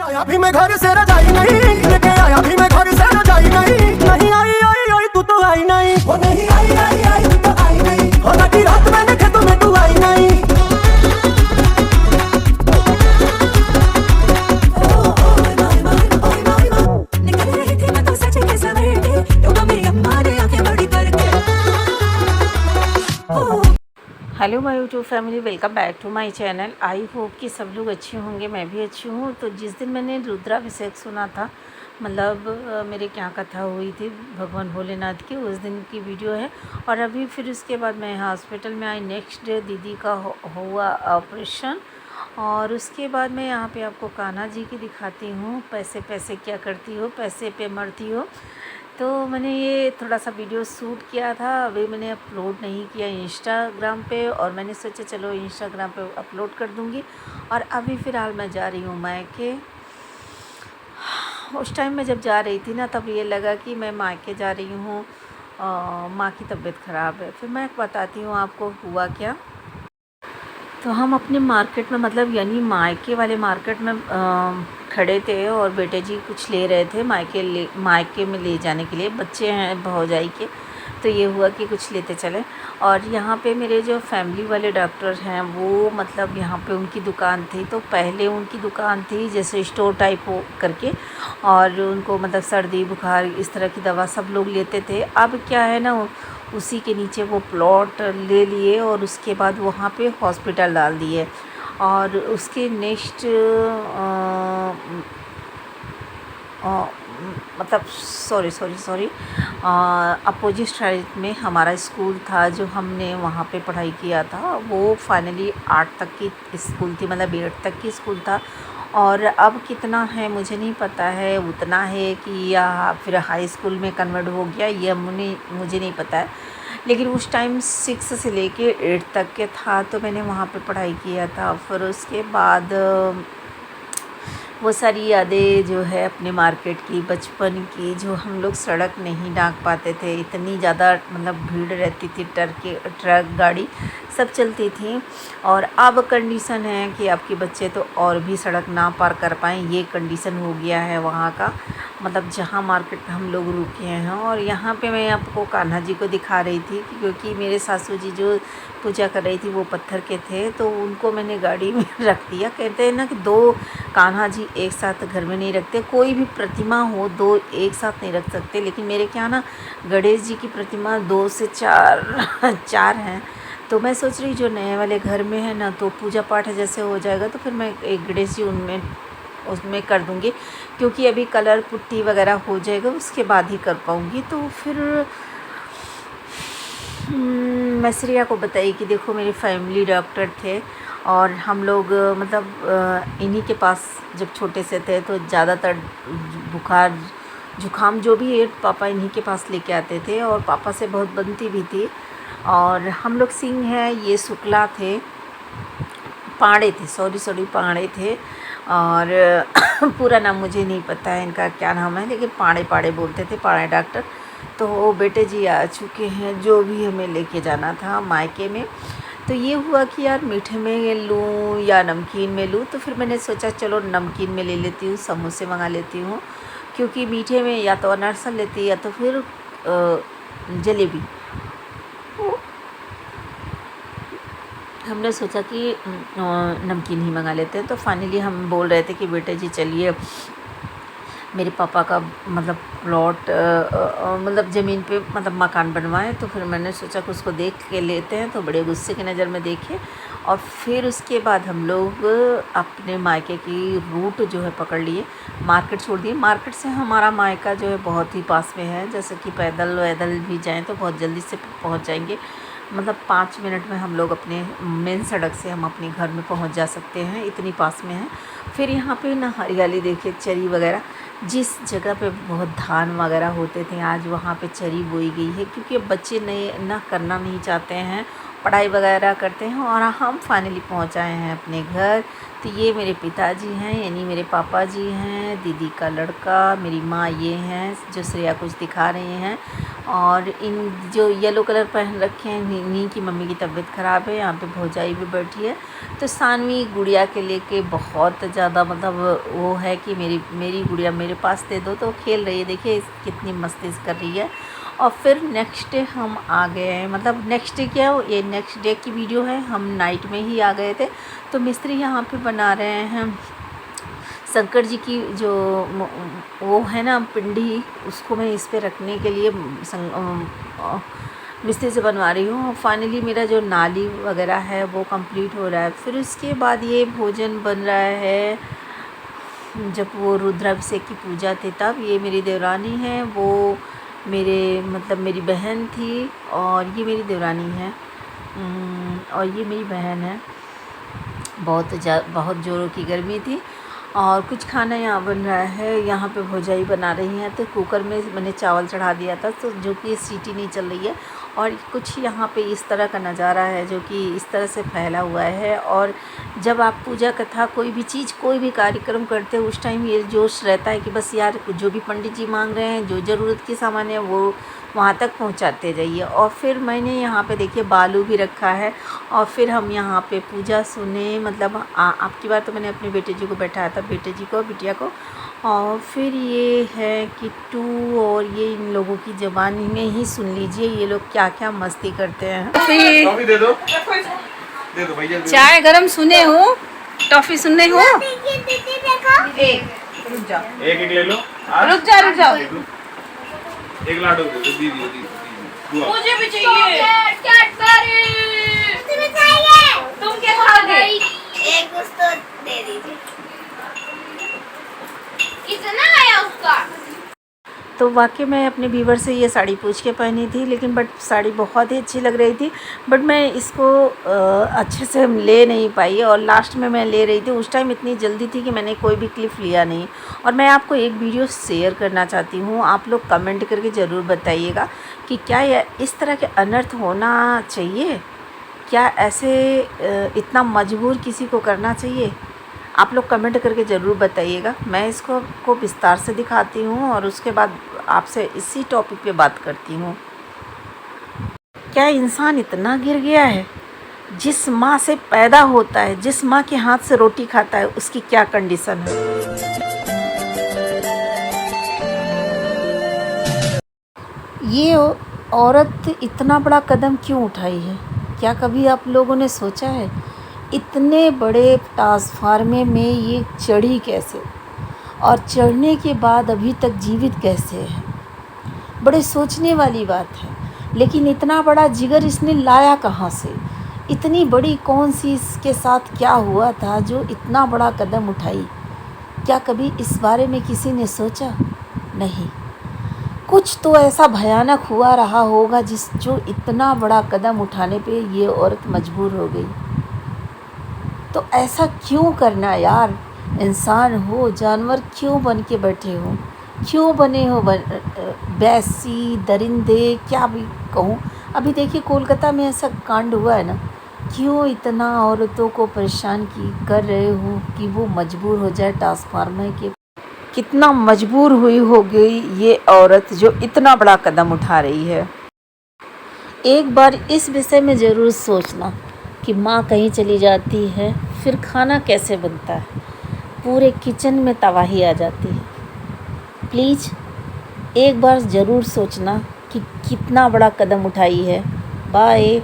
आया भी मैं घर से रजाई नहीं, लेके आया भी मैं घर से रजाई नहीं। नहीं आई आई आई तू तो आई नहीं, वो नहीं आई आई आई तू तो आई नहीं। हो लगी रात मैंने खेतों में तू आई नहीं। निकल रही थी मैं तो सच के सवेरे, तो मेरी अम्मा ने आंखें बड़ी करके। Hello my YouTube family, welcome back to my channel. I hope कि सब लोग अच्छे होंगे, मैं भी अच्छी हूँ। तो जिस दिन मैंने रुद्राभिषेक सुना था, मतलब मेरे क्या कथा हुई थी भगवान भोलेनाथ की, उस दिन की वीडियो है। और अभी फिर उसके बाद मैं हॉस्पिटल में आई। नेक्स्ट डे दीदी का हुआ ऑपरेशन। और उसके बाद मैं यहाँ पे आपको कान्हा जी की दिखाती हूँ। पैसे पैसे क्या करती हो, पैसे पे मरती हो। तो मैंने ये थोड़ा सा वीडियो शूट किया था, अभी मैंने अपलोड नहीं किया इंस्टाग्राम पे। और मैंने सोचा चलो इंस्टाग्राम पे अपलोड कर दूँगी। और अभी फ़िलहाल मैं जा रही हूँ मायके। उस टाइम मैं जब जा रही थी ना, तब ये लगा कि मैं मायके जा रही हूँ, माँ की तबीयत ख़राब है। फिर मैं बताती हूँ आपको हुआ क्या। तो हम अपने मार्केट में, मतलब यानी मायके वाले मार्केट में खड़े थे और बेटे जी कुछ ले रहे थे मायके में ले जाने के लिए। बच्चे हैं भौजाई के, तो ये हुआ कि कुछ लेते चले। और यहाँ पे मेरे जो फैमिली वाले डॉक्टर हैं वो, मतलब यहाँ पे उनकी दुकान थी। तो पहले उनकी दुकान थी जैसे स्टोर टाइप हो करके, और उनको मतलब सर्दी बुखार इस तरह की दवा सब लोग लेते थे। अब क्या है ना, उसी के नीचे वो प्लॉट ले लिए और उसके बाद वहाँ पे हॉस्पिटल डाल दिए। और उसके नेक्स्ट मतलब सॉरी अपोजिट साइड में हमारा स्कूल था, जो हमने वहाँ पे पढ़ाई किया था। वो फाइनली 8 तक की स्कूल थी, मतलब 8 तक की स्कूल था। और अब कितना है मुझे नहीं पता है, उतना है कि या फिर हाई स्कूल में कन्वर्ट हो गया, ये मुझे नहीं पता है। लेकिन उस टाइम 6 से लेके 8 तक के था, तो मैंने वहाँ पे पढ़ाई किया था। फिर उसके बाद वो सारी यादें जो है अपने मार्केट की, बचपन की, जो हम लोग सड़क नहीं नाप पाते थे, इतनी ज़्यादा मतलब भीड़ रहती थी, ट्रक गाड़ी सब चलती थी। और अब कंडीशन है कि आपके बच्चे तो और भी सड़क ना पार कर पाएँ, ये कंडीशन हो गया है वहाँ का, मतलब जहाँ मार्केट में हम लोग रुके हैं। और यहाँ पे मैं आपको कान्हा जी को दिखा रही थी, क्योंकि मेरे सासू जी जो पूजा कर रही थी वो पत्थर के थे, तो उनको मैंने गाड़ी में रख दिया। कहते हैं ना कि 2 कान्हा जी एक साथ घर में नहीं रखते, कोई भी प्रतिमा हो 2 एक साथ नहीं रख सकते। लेकिन मेरे क्या ना, गणेश जी की प्रतिमा 2 से 4 4 हैं। तो मैं सोच रही जो नए वाले घर में है ना, तो पूजा पाठ जैसे हो जाएगा तो फिर मैं एक गणेश जी उसमें कर दूँगी, क्योंकि अभी कलर पुट्टी वगैरह हो जाएगा उसके बाद ही कर पाऊँगी। तो फिर मैं श्रेया को बताई कि देखो मेरे फैमिली डॉक्टर थे, और हम लोग मतलब इन्हीं के पास जब छोटे से थे तो ज़्यादातर बुखार जुखाम जो भी है पापा इन्हीं के पास लेके आते थे, और पापा से बहुत बनती भी थी। और हम लोग सिंह हैं, ये शुक्ला थे, पाड़े थे, सॉरी पाड़े थे। और पूरा नाम मुझे नहीं पता है इनका क्या नाम है, लेकिन पाड़े पाड़े बोलते थे, पाड़े डॉक्टर। तो वो बेटे जी आ चुके हैं, जो भी हमें लेके जाना था मायके में। तो ये हुआ कि यार मीठे में लूँ या नमकीन में लूँ, तो फिर मैंने सोचा चलो नमकीन में ले लेती हूँ, समोसे मंगा लेती हूँ। क्योंकि मीठे में या तो अनारसा लेती या तो फिर जलेबी। हमने सोचा कि नमकीन ही मंगा लेते हैं। तो फाइनली हम बोल रहे थे कि बेटे जी चलिए, मेरे पापा का मतलब प्लॉट मतलब ज़मीन पे मतलब मकान बनवाए। तो फिर मैंने सोचा कि उसको देख के लेते हैं, तो बड़े गुस्से की नज़र में देखे। और फिर उसके बाद हम लोग अपने मायके की रूट जो है पकड़ लिए, मार्केट छोड़ दिए। मार्केट से हमारा मायका जो है बहुत ही पास में है, जैसे कि पैदल वैदल भी जाएँ तो बहुत जल्दी से पहुंच जाएंगे। मतलब 5 मिनट में हम लोग अपने मेन सड़क से हम अपने घर में पहुंच जा सकते हैं, इतनी पास में है। फिर यहाँ पे ना हरियाली देखिए, चरी वगैरह, जिस जगह पे बहुत धान वगैरह होते थे आज वहाँ पे चरी बोई गई है, क्योंकि अब बच्चे नए ना करना नहीं चाहते हैं, पढ़ाई वगैरह करते हैं। और हम फाइनली पहुँच आए हैं अपने घर। तो ये मेरे पिताजी हैं, यानी मेरे पापा जी हैं, दीदी का लड़का, मेरी माँ ये हैं जो श्रेया कुछ दिखा रही हैं। और इन जो येलो कलर पहन रखे हैं इन्हीं की मम्मी की तबीयत ख़राब है। यहाँ पे भौजाई भी बैठी है। तो सानवी गुड़िया के लेके बहुत ज़्यादा मतलब वो है कि मेरी गुड़िया मेरे पास दे दो, तो खेल रही है। देखिए कितनी मस्ती कर रही है। और फिर नेक्स्ट डे हम आ गए हैं, मतलब नेक्स्ट डे क्या हो, ये नेक्स्ट डे की वीडियो है। हम नाइट में ही आ गए थे। तो मिस्त्री यहाँ पे बना रहे हैं शंकर जी की जो वो है ना पिंडी, उसको मैं इस पे रखने के लिए मिस्त्री से बनवा रही हूँ। फाइनली मेरा जो नाली वगैरह है वो कंप्लीट हो रहा है। फिर उसके बाद ये भोजन बन रहा है। जब वो रुद्राभिषेक की पूजा थी तब ये मेरी देवरानी है, वो मेरी बहन थी, और ये मेरी देवरानी है और ये मेरी बहन है। बहुत ज़ोरों की गर्मी थी। और कुछ खाना यहाँ बन रहा है। यहाँ पे भौजाई बना रही हैं। तो कुकर में मैंने चावल चढ़ा दिया था, तो जो कि सीटी नहीं चल रही है। और कुछ यहाँ पे इस तरह का नज़ारा है जो कि इस तरह से फैला हुआ है। और जब आप पूजा कथा कोई भी चीज़ कोई भी कार्यक्रम करते हो उस टाइम ये जोश रहता है कि बस यार जो भी पंडित जी मांग रहे हैं, जो ज़रूरत की सामान है वो वहाँ तक पहुँचाते जाइए। और फिर मैंने यहाँ पे देखिए बालू भी रखा है। और फिर हम यहाँ पे पूजा सुने, मतलब आपकी बार तो मैंने अपने बेटे जी को बैठाया था, बेटे जी को बिटिया को। और फिर ये है किट्टू, और ये इन लोगों की ज़बानी में ही सुन लीजिए ये लोग क्या क्या मस्ती करते हैं। टॉफी दे दो भैया। चाय गरम सुने हो, टॉफ़ी सुनने हो। रुक जाओ, एक ले लो। रुक जाओ। एक लाडो दे दो दीदी। मुझे भी चाहिए कैडबरी। तुम क्या खाओगे? एक कुछ तो दे दीजिए। कितना आया उसका? तो वाकई मैं अपने व्यूवर से ये साड़ी पूछ के पहनी थी, लेकिन बट साड़ी बहुत ही अच्छी लग रही थी। बट मैं इसको अच्छे से ले नहीं पाई, और लास्ट में मैं ले रही थी उस टाइम इतनी जल्दी थी कि मैंने कोई भी क्लिप लिया नहीं। और मैं आपको एक वीडियो शेयर करना चाहती हूँ, आप लोग कमेंट करके ज़रूर बताइएगा कि क्या इस तरह के अनर्थ होना चाहिए? क्या ऐसे इतना मजबूर किसी को करना चाहिए? आप लोग कमेंट करके ज़रूर बताइएगा। मैं इसको को विस्तार से दिखाती हूँ और उसके बाद आपसे इसी टॉपिक पे बात करती हूँ। क्या इंसान इतना गिर गया है? जिस माँ से पैदा होता है, जिस माँ के हाथ से रोटी खाता है, उसकी क्या कंडीशन है? ये औरत इतना बड़ा कदम क्यों उठाई है? क्या कभी आप लोगों ने सोचा है इतने बड़े ट्रांसफार्मर में ये चढ़ी कैसे, और चढ़ने के बाद अभी तक जीवित कैसे है? बड़े सोचने वाली बात है। लेकिन इतना बड़ा जिगर इसने लाया कहाँ से? इतनी बड़ी कौन सी इसके साथ क्या हुआ था जो इतना बड़ा कदम उठाई? क्या कभी इस बारे में किसी ने सोचा? नहीं। कुछ तो ऐसा भयानक हुआ रहा होगा जो इतना बड़ा कदम उठाने पे ये औरत मजबूर हो गई। तो ऐसा क्यों करना यार? इंसान हो, जानवर क्यों बन के बैठे हो? क्यों बने हो बैसी, दरिंदे, क्या भी कहूँ। अभी देखिए कोलकाता में ऐसा कांड हुआ है ना, क्यों इतना औरतों को परेशान कर रहे हो कि वो मजबूर हो जाए ट्रांसफार्मर के। कितना मजबूर हो गई ये औरत जो इतना बड़ा कदम उठा रही है। एक बार इस विषय में ज़रूर सोचना कि माँ कहीं चली जाती है, फिर खाना कैसे बनता है, पूरे किचन में तबाही आ जाती है। प्लीज़ एक बार ज़रूर सोचना कि कितना बड़ा कदम उठाई है। बाय।